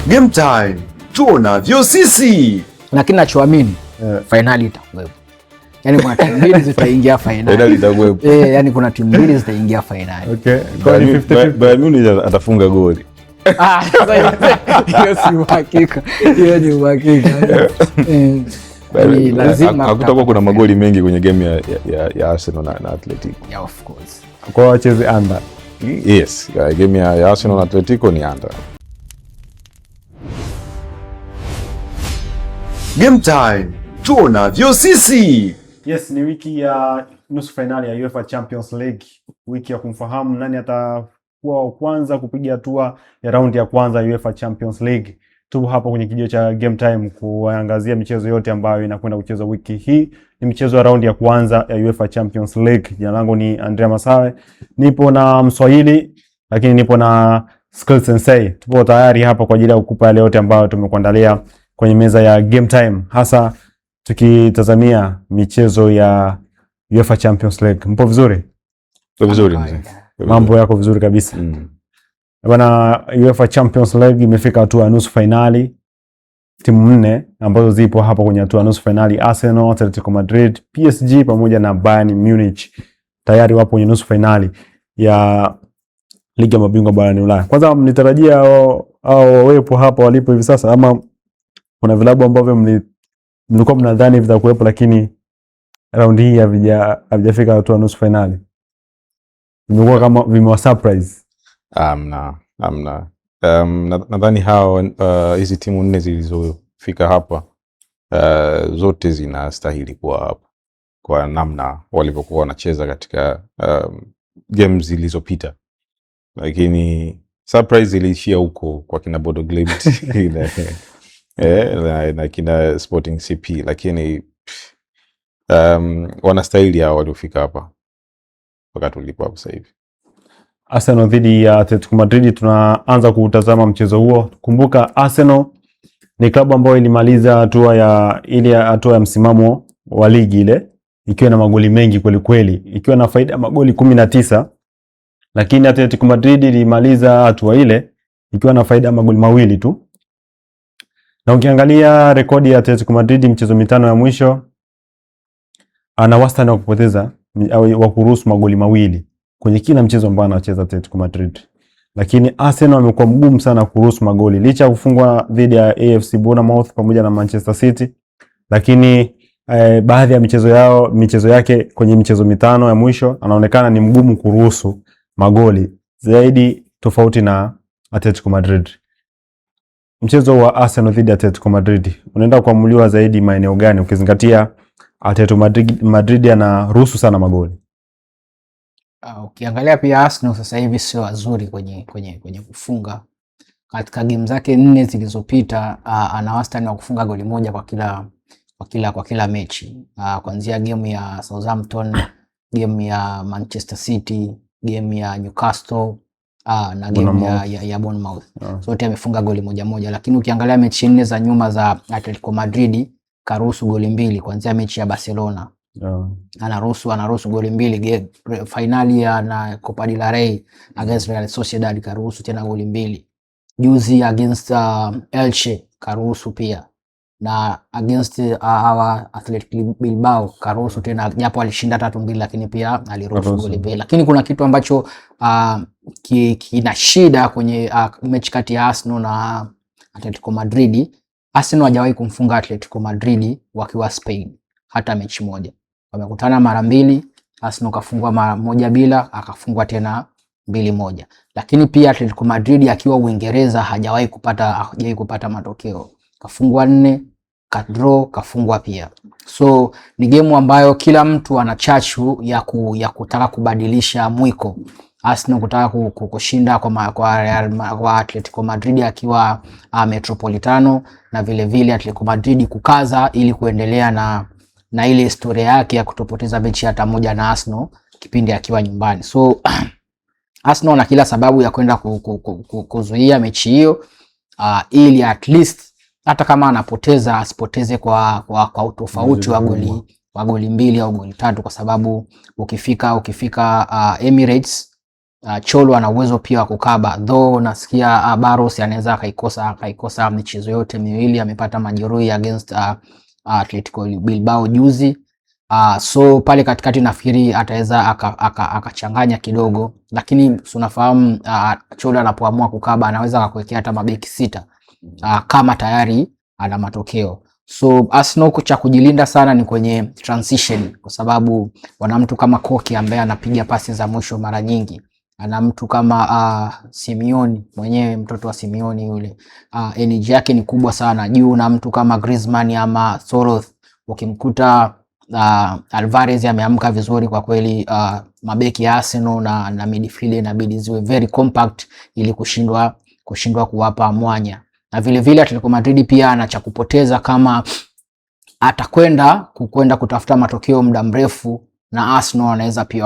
Game time tuonavyo sisi, lakini nachoamini finali itakuwepo. Yani kuna timu mbili zitaingia finali. Yani kuna timu mbili zitaingia finali. Okay. Bayern Munich atafunga goli. Hiyo si uhakika. Hiyo ni uhakika. Lazima hakutakuwa kuna magoli mengi kwenye game ya Arsenal na Atletico. Yeah, of course. Kwa wacheze under. Yes, game ya Arsenal na Atletico ni under. Game time tuonavyo sisi. Yes, ni wiki ya nusu finali ya UEFA Champions League, wiki ya kumfahamu nani atakuwa wa kwanza kupiga hatua ya raundi ya kwanza ya UEFA Champions League. Tupo hapa kwenye kijio cha Game Time kuangazia michezo yote ambayo inakwenda kuchezwa wiki hii. Ni michezo ya raundi ya kwanza ya UEFA Champions League. Jina langu ni Andrea Masawe. Nipo na Mswahili, lakini nipo na Skill Sensei. Tupo tayari hapa kwa ajili ya kukupa yale yote ambayo tumekuandalia kwenye meza ya Game Time, hasa tukitazamia michezo ya UEFA Champions League. Mpo vizuri? Vizuri mzee. Mambo yako vizuri kabisa. Bwana, UEFA Champions League imefika hatua ya nusu finali. Timu 4 ambazo zipo hapa kwenye hatua ya nusu finali: Arsenal, Atletico Madrid, PSG pamoja na Bayern Munich. Tayari wapo kwenye nusu finali ya Ligi ya Mabingwa barani Ulaya. Kwanza mnitarajia au wepo hapa walipo hivi sasa, ama kuna vilabu ambavyo mlikuwa mnadhani vitakuwepo lakini raundi hii havijafika hatua nusu finali? Vimekuwa kama vimewa surprise? Amna. Nadhani hao hizi timu 4 zilizofika hapa zote zinastahili kuwa hapa kwa namna walivyokuwa wanacheza katika games zilizopita, lakini surprise iliishia huko kwa kina Bodo Glimt na kina Sporting CP, lakini wanastahili hao waliofika hapa wakati ulipo hapo sasa hivi. Arsenal dhidi ya Atletico Madrid, tunaanza kutazama mchezo huo. Kumbuka Arsenal ni klabu ambayo ilimaliza hatua ya msimamo wa ligi ile ikiwa na magoli mengi kweli kweli, ikiwa na faida ya magoli 19, lakini Atletico Madrid ilimaliza hatua ile ikiwa na faida ya magoli 2 tu. Na ukiangalia rekodi ya Atletico Madrid michezo 5 ya mwisho, ana wastani wa kupoteza au wa kuruhusu magoli 2 kwenye kila mchezo ambao anacheza Atletico Madrid. Lakini Arsenal amekuwa mgumu sana kuruhusu magoli licha ya kufungwa dhidi ya AFC Bournemouth pamoja na Manchester City, lakini baadhi ya michezo yake kwenye michezo 5 ya mwisho anaonekana ni mgumu kuruhusu magoli zaidi, tofauti na Atletico Madrid. Mchezo wa Arsenal dhidi ya Atletico Madrid unaenda kuamuliwa zaidi maeneo gani, ukizingatia Atletico Madrid anaruhusu sana magoli? Ukiangalia pia Arsenal sasa hivi sio wazuri kwenye kufunga. Katika game zake 4 zilizopita ana wastani wa kufunga goli 1 kwa kila mechi. Kuanzia game ya Southampton, game ya Manchester City, game ya Newcastle na game ya Bournemouth. Zote amefunga goli 1, lakini ukiangalia mechi 4 za nyuma za Atletico Madrid karuhusu goli 2. Kuanzia mechi ya Barcelona anaruhusu goli 2, finali ya Copa del Rey against Real Sociedad karuhusu tena goli 2. Juzi against Elche karuhusu pia, na against our Athletic Bilbao karuhusu tena, japo alishinda 3-2 lakini pia aliruhusu goli 2. Lakini kuna kitu ambacho kina shida kwenye mechi kati ya Arsenal na Atletico Madrid. Arsenal hajawahi kumfunga Atletico Madrid wakiwa Spain hata mechi moja. Wamekutana mara 2, Arsenal kafungwa mara 1-0, akafungwa tena 2-1. Lakini pia Atletico Madrid akiwa Uingereza hajawahi kupata matokeo. Kafungwa 4, kadraw, kafungwa pia. So ni game ambayo kila mtu ana chachu ya kutaka kubadilisha mwiko. Arsenal kutaka kushinda kwa Atletico Madrid akiwa Metropolitano, na vile Atletico Madrid kukaza ili kuendelea na ile historia yake ya kutopoteza mechi hata moja na Arsenal kipindi akiwa nyumbani. So Arsenal na kila sababu ya kwenda kuzuia mechi hiyo, ili at least hata kama anapoteza asipoteze kwa utofauti wa goli 2 au goli 3, kwa sababu ukifika Emirates Cholo ana uwezo pia wa kukaba, though nasikia Barros anaweza akaikosa michezo yote miwili, amepata majeruhi against Atletico Bilbao juzi. So pale katikati nafikiri ataweza akachanganya kidogo, lakini unafahamu Cholo anapoamua kukaba anaweza akakuwekea hata mabeki 6 kama tayari ana matokeo. So Arsenal cha kujilinda sana ni kwenye transition, kwa sababu wana mtu kama Koke ambaye anapiga pasi za mwisho mara nyingi. Ana mtu kama Simeone mwenyewe, mtoto wa Simeone yule, energy yake ni kubwa sana juu, na mtu kama Griezmann ama Soroth. Ukimkuta Alvarez ameamka vizuri kwa kweli, mabeki ya Arsenal na midfield inabidi ziwe very compact ili kushindwa kuwapa mwanya. Na vile vile Atletico Madrid pia ana cha kupoteza kama atakwenda kutafuta matokeo muda mrefu, na Arsenal anaweza pia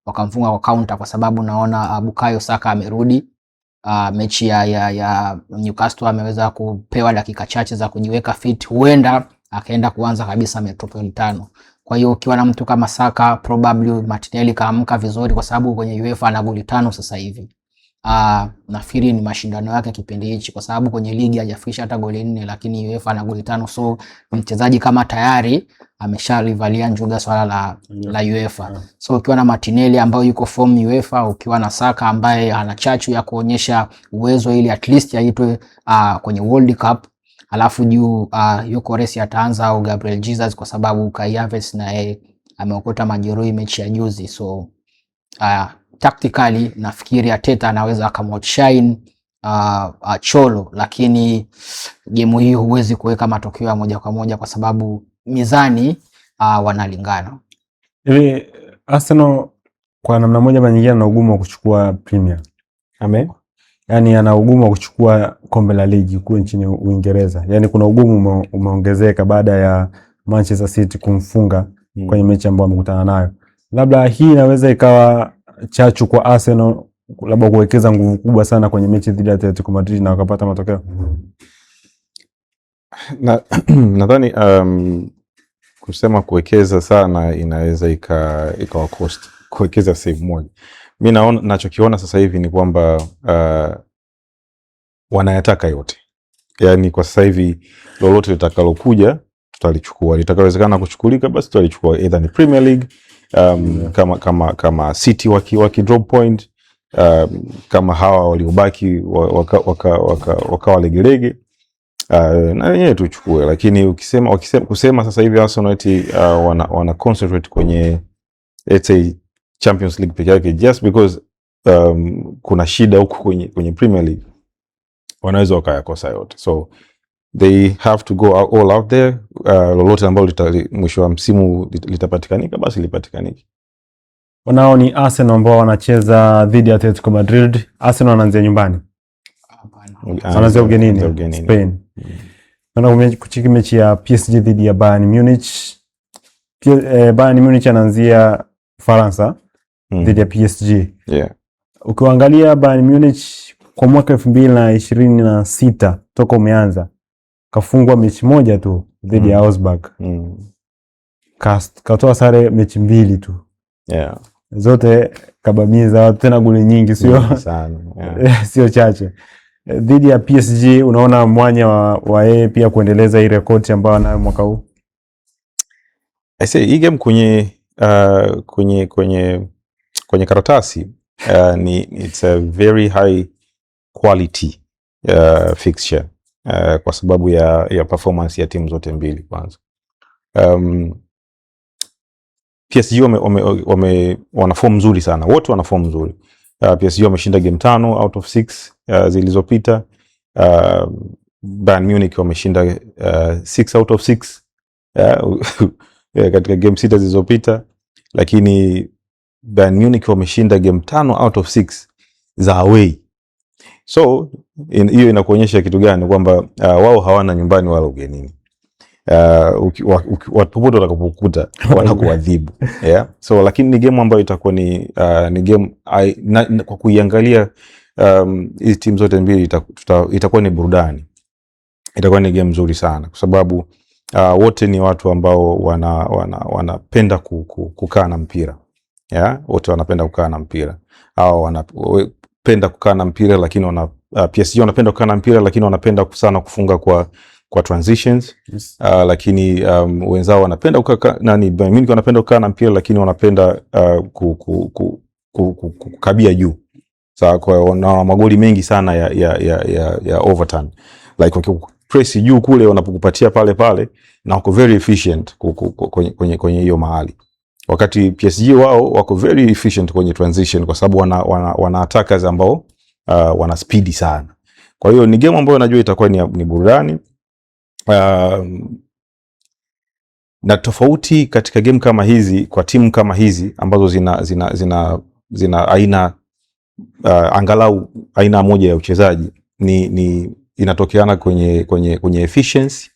wakamfunga kwa counter, kwa sababu naona Bukayo Saka amerudi. Mechi ya Newcastle ameweza kupewa dakika chache za kujiweka fit, huenda akaenda kuanza kabisa Metropolitano. Kwa hiyo ukiwa na mtu kama Saka, probably Martinelli kaamka vizuri, kwa sababu kwenye UEFA ana goli 5 sasa hivi. Nafikiri ni mashindano yake kipindi hichi, kwa sababu kwenye ligi hajafikisha hata goli 4, lakini UEFA ana goli 5. So mchezaji kama tayari ameshalivalia njuga swala la UEFA. So ukiwa na Martinelli ambaye yuko form UEFA, ukiwa na Saka ambaye ana chachu ya kuonyesha uwezo ili at least aitwe kwenye World Cup, alafu juu yuko Resi ataanza au Gabriel Jesus, kwa sababu Kai Havertz naye ameokota majeruhi mechi ya juzi. So tactically nafikiri Arteta anaweza akamoutshine Cholo, lakini game hii huwezi kuweka matokeo ya moja kwa moja kwa sababu mizani wanalingana. Hivi Arsenal kwa namna moja ama nyingine ana ugumu wa kuchukua Premier. Yaani ana ugumu wa kuchukua kombe la ligi kule nchini Uingereza. Yaani kuna ugumu umeongezeka baada ya Manchester City kumfunga kwenye mechi ambayo wamekutana nayo. Labda hii inaweza ikawa chachu kwa Arsenal, labda kuwekeza nguvu kubwa sana kwenye mechi dhidi ya Atletico Madrid na wakapata matokeo. Nadhani kusema kuwekeza sana inaweza ikawa cost kuwekeza save moja. Mimi nachokiona sasa hivi ni kwamba wanayataka yote. Yaani kwa sasa hivi lolote litakalokuja tutalichukua. Litakawezekana kuchukulika basi tutalichukua, either ni Premier League kama City waki drop point, kama hawa waliobaki wakawa legelege, na wenyewe tuchukue. Lakini kusema sasa hivi Arsenal eti wana concentrate kwenye let's say Champions League peke yake just because kuna shida huko kwenye Premier League, wanaweza wakayakosa yote. So they have to go all out there. Lolote ambalo mwisho wa msimu litapatikanika basi lipatikanike. Wanao ni Arsenal ambao wanacheza dhidi ya Atletico Madrid. Arsenal wanaanzia nyumbani. Wanaanzia ugenini Spain. Wana kuchiki mechi ya PSG dhidi ya Bayern Munich. Bayern Munich anaanzia Faransa dhidi ya PSG. Yeah. Ukiangalia Bayern Munich kwa mwaka 2026 toka umeanza kafungwa mechi moja tu dhidi ya Augsburg. Katoa sare mechi 2 tu. Yeah. Zote kabamiza watu, tena goli nyingi, sio sana. Yeah. Sio chache. Dhidi ya PSG unaona mwanya wa yeye pia kuendeleza ile rekodi ambayo anayo mwaka huu. I say hii game kwenye karatasi it's a very high quality fixture kwa sababu ya performance ya timu zote mbili. Kwanza PSG wana form nzuri sana, wote wana form nzuri. PSG wameshinda game 5 out of 6 zilizopita. Bayern Munich wameshinda 6 out of 6 katika game 6 zilizopita, lakini Bayern Munich wameshinda game 5 out of 6 za away. So hiyo inakuonyesha kitu gani? Kwamba wao hawana nyumbani wala ugenini. Popote watakapokuta wanakuadhibu. Yeah. So lakini ni game ambayo itakuwa ni game kwa kuiangalia hizi timu zote mbili itakuwa ni burudani. Itakuwa ni game nzuri sana kwa sababu wote ni watu ambao wanapenda kukaa na mpira. wote wanapenda kukaa na mpira, au wanapenda kukaa na mpira lakini PSG wanapenda kukaa na mpira lakini wanapenda sana kufunga kwa transitions. Yes. Lakini wenzao wanapenda kukaa Bayern Munich wanapenda kukaa na mpira lakini wanapenda kukabia juu. Sawa, kwa na magoli mengi sana ya overtime. Like press juu kule wanapokupatia pale na wako very efficient kwenye hiyo mahali. Wakati PSG wao wako very efficient kwenye transition kwa sababu wana attackers ambao wana speed sana. Kwa hiyo ni game ambayo najua itakuwa ni burudani. Na tofauti katika game kama hizi kwa timu kama hizi ambazo zina aina angalau aina moja ya uchezaji ni inatokeana kwenye efficiency.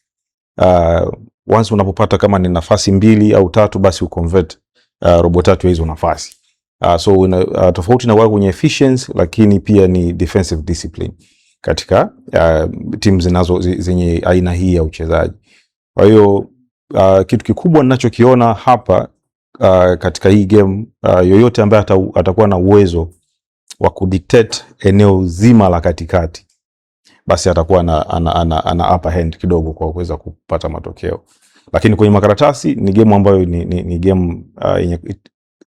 Once unapopata kama ni nafasi 2 au 3 basi uconvert robo 3 ya hizo nafasi. So tofauti na wao kwenye efficiency, lakini pia ni defensive discipline katika timu zenye aina hii ya uchezaji. Kwa hiyo kitu kikubwa ninachokiona hapa katika hii game, yoyote ambaye atakuwa na uwezo wa kudictate eneo zima la katikati basi atakuwa ana upper hand kidogo kwa kuweza kupata matokeo. Lakini kwenye makaratasi ni game ambayo ni game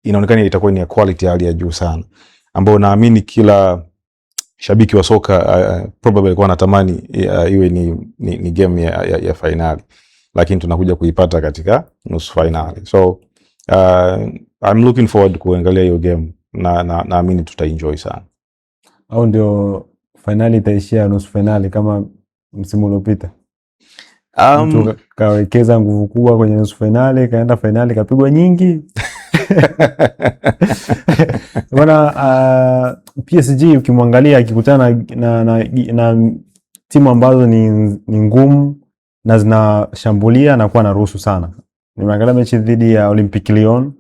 inaonekana itakuwa ni ya quality hali ya juu sana, ambayo naamini kila shabiki wa soka probably alikuwa anatamani iwe ni game ya finali, lakini tunakuja kuipata katika nusu finali. So I'm looking forward kuangalia hiyo game na naamini tutaenjoy sana. Au ndio finali itaishia nusu finali kama msimu uliopita? Mtu kawekeza nguvu kubwa kwenye nusu finali, kaenda finali kapigwa nyingi. Bwana, PSG ukimwangalia akikutana na timu ambazo ni ngumu na zinashambulia na kuwa na ruhusu sana. Nimeangalia mechi dhidi ya Olympique Lyon,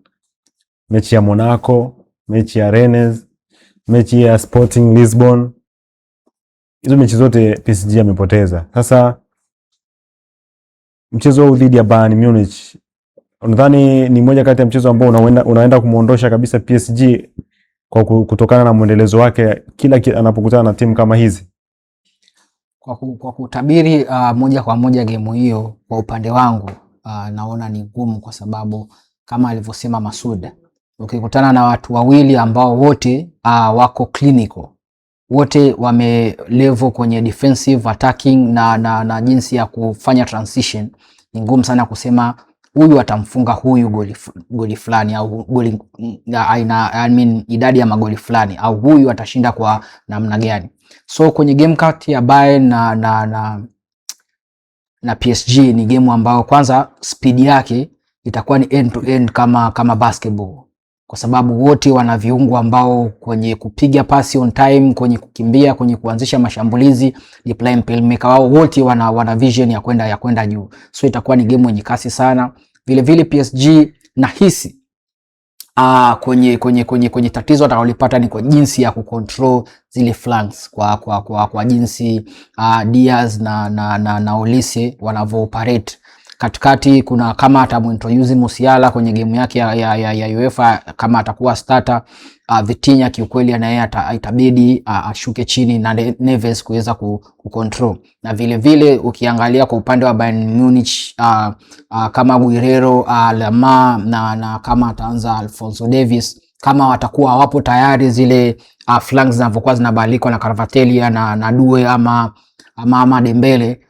mechi ya Monaco, mechi ya Rennes, mechi ya Sporting Lisbon. Hizo mechi zote PSG amepoteza. Sasa mchezo huu dhidi ya Bayern Munich, unadhani ni moja kati ya mchezo ambao unaenda kumuondosha kabisa PSG kwa kutokana na mwendelezo wake kila anapokutana na timu kama hizi? Kwa kutabiri moja kwa moja game hiyo, kwa upande wangu naona ni ngumu, kwa sababu kama alivyosema Masud, ukikutana na watu wawili ambao wote wako clinical, wote wame level kwenye defensive attacking na jinsi ya kufanya transition, ni ngumu sana kusema huyu atamfunga huyu goli fulani au goli idadi ya magoli fulani, au huyu atashinda kwa namna gani. So kwenye game kati ya Bayern na PSG ni game ambao kwanza speed yake itakuwa ni end to end kama basketball, kwa sababu wote wana viungo ambao kwenye kupiga pasi on time, kwenye kukimbia, kwenye kuanzisha mashambulizi, ni playmaker wao wote wana vision ya kwenda juu. So itakuwa ni game yenye kasi sana. Vile vile PSG nahisi kwenye tatizo atakalipata ni kwa jinsi ya kucontrol zile flanks, kwa jinsi Diaz na Olise wanavyo-operate katikati. Kuna kama atamuintroduce Musiala kwenye game yake ya UEFA, kama atakuwa starter, Vitinha kiukweli na yeye itabidi ashuke chini na Neves kuweza kucontrol. Na vile vile ukiangalia kwa upande wa Bayern Munich, kama Guerrero, Lamar na kama ataanza Alphonso Davies, kama watakuwa wapo tayari zile flanks zinavyokuwa zinabalikwa na Kvaratskhelia na Due ama Dembele,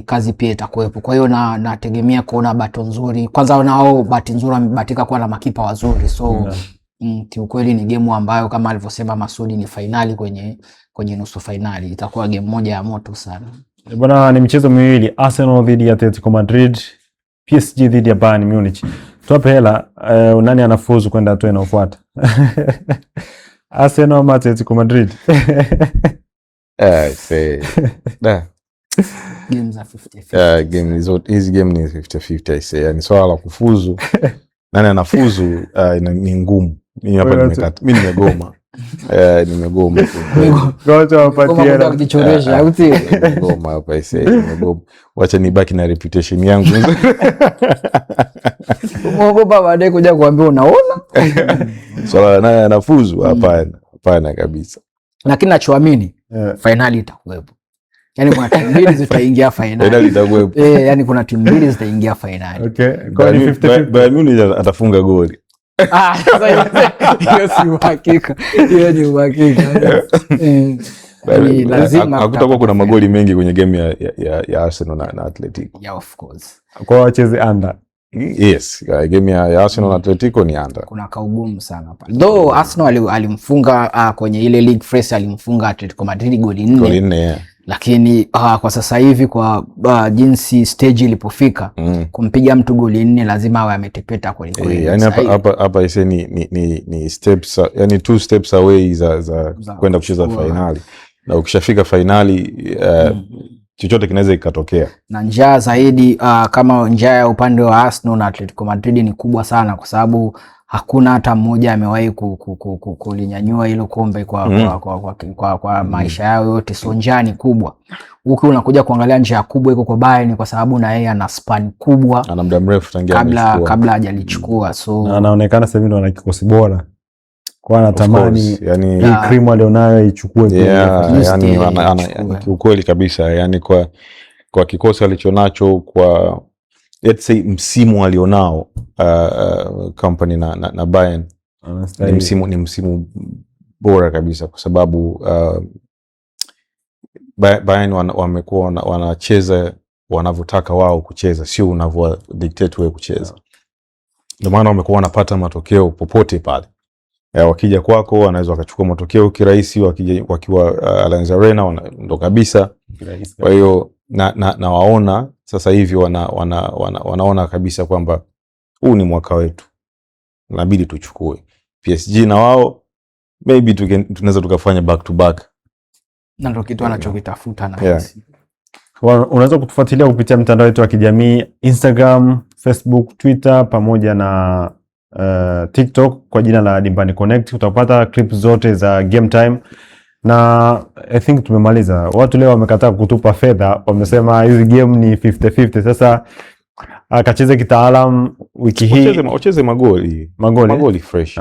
kazi pia itakuwepo. Kwa hiyo nategemea kuona bato nzuri. Kwanza nao bahati nzuri wamebahatika kuwa na makipa wazuri. So kiukweli ni game ambayo kama alivyosema Masudi ni finali kwenye nusu finali. Itakuwa game moja ya moto sana. Bwana, ni michezo miwili, Arsenal dhidi ya Atletico Madrid, PSG dhidi ya Bayern Munich. Tuwape hela, nani anafuzu kwenda hatua inayofuata? Arsenal ama Atletico Madrid? Game za 50-50. Hizi game ni 50-50 I say. Yani swala la kufuzu nani anafuzu ni ngumu. Mimi hapa nimekata. Mimi nimegoma. Nimegoma. Ngoja wapatie na kujichoresha au si? Nimegoma hapa nimegoma. Wacha nibaki na reputation yangu. Umeogopa baadaye kuja kuambia unaona? Swala naye anafuzu? Hapana kabisa. Lakini nachoamini finali itakuwepo. Yaani kuna timu mbili zitaingia finali. Finali itakuwepo. Yaani kuna timu mbili zitaingia finali. Okay. Kwa 50-50. Bayern Munich atafunga goli. Hiyo si uhakika. Hiyo ni uhakika. Lazima hakutakuwa kuna magoli mengi kwenye game ya Arsenal na Atletico. Yeah, of course. Kwa wacheze under. Yes, game ya Arsenal na Atletico ni under. Kuna kaugumu sana pale. Though Arsenal alimfunga kwenye ile league phase, alimfunga Atletico Madrid goli 4. Goli 4, yeah. Lakini kwa sasa hivi kwa jinsi stage ilipofika, kumpiga mtu goli 4 lazima awe ametepeta kweli kweli. Yani hapa ise ni steps, yani 2 steps away za kwenda kucheza finali. Na ukishafika finali chochote kinaweza ikatokea. Na njaa zaidi kama njaa ya upande wa Arsenal na Atletico Madrid ni kubwa sana, kwa sababu hakuna hata mmoja amewahi kulinyanyua hilo kombe kwa maisha yao yote. So njaa ni kubwa. Huku unakuja kuangalia njaa kubwa iko kwa Bayern kwa sababu na yeye ana span kubwa. Ana muda mrefu tangia kabla hajalichukua. So na anaonekana sasa hivi ndo ana kikosi bora. Kwa anatamani yani hii cream alionayo ichukue yani ukweli kabisa, yani kwa kikosi alichonacho, kwa let's say msimu alionao company na Bayern ni msimu bora kabisa, kwa sababu Bayern wamekuwa wanacheza wanavyotaka wao kucheza, sio unavyo dictate wewe kucheza. Ndio maana wamekuwa wanapata matokeo popote pale. Wakija kwako wanaweza wakachukua matokeo kirahisi, wakiwa Allianz Arena ndo kabisa. Kwa hiyo na waona sasa hivi wanaona kabisa kwamba huu ni mwaka wetu, inabidi tuchukue. PSG na wao maybe tunaweza tukafanya back to back, na ndio kitu anachokitafuta na hisi. Unaweza kutufuatilia kupitia mtandao wetu wa kijamii Instagram, Facebook, Twitter pamoja na TikTok kwa jina la Dimbani Connect. Utapata clips zote za game time, na I think tumemaliza. Watu leo wamekataa kutupa fedha, wamesema hizi game ni 50-50. Sasa akacheze kitaalam wiki hii, wacheze magoli fresh.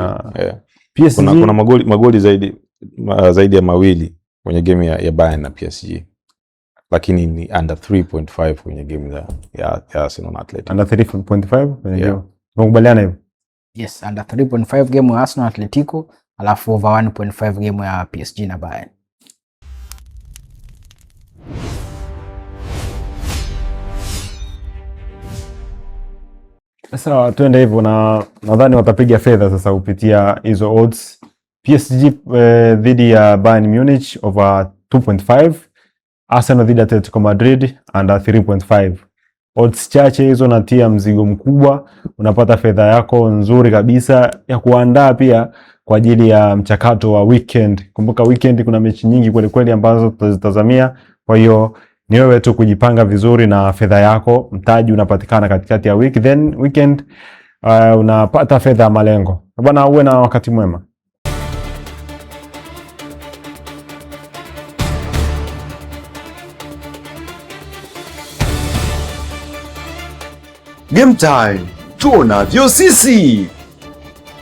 PSG kuna magoli zaidi ya mawili kwenye game ya Bayern na PSG, lakini ni under 3.5 kwenye game ya Arsenal na Atletico. Under 3.5 kwenye game. Tunakubaliana hivyo? Yes, under 3.5 game ya Arsenal Atletico, alafu over 1.5 game ya PSG na Bayern. Sasa tuende hivyo, na nadhani watapiga fedha sasa kupitia hizo odds. PSG dhidi ya Bayern Munich over 2.5, Arsenal dhidi ya Atletico Madrid under 3.5. Odds chache hizo natia mzigo mkubwa, unapata fedha yako nzuri kabisa ya kuandaa pia kwa ajili ya mchakato wa weekend. Kumbuka weekend kuna mechi nyingi kweli kweli ambazo tutazitazamia, kwa hiyo ni wewe tu kujipanga vizuri na fedha yako. Mtaji unapatikana katikati ya week, then weekend unapata fedha ya malengo. Bwana, uwe na wakati mwema. Game time, tunavyo sisi.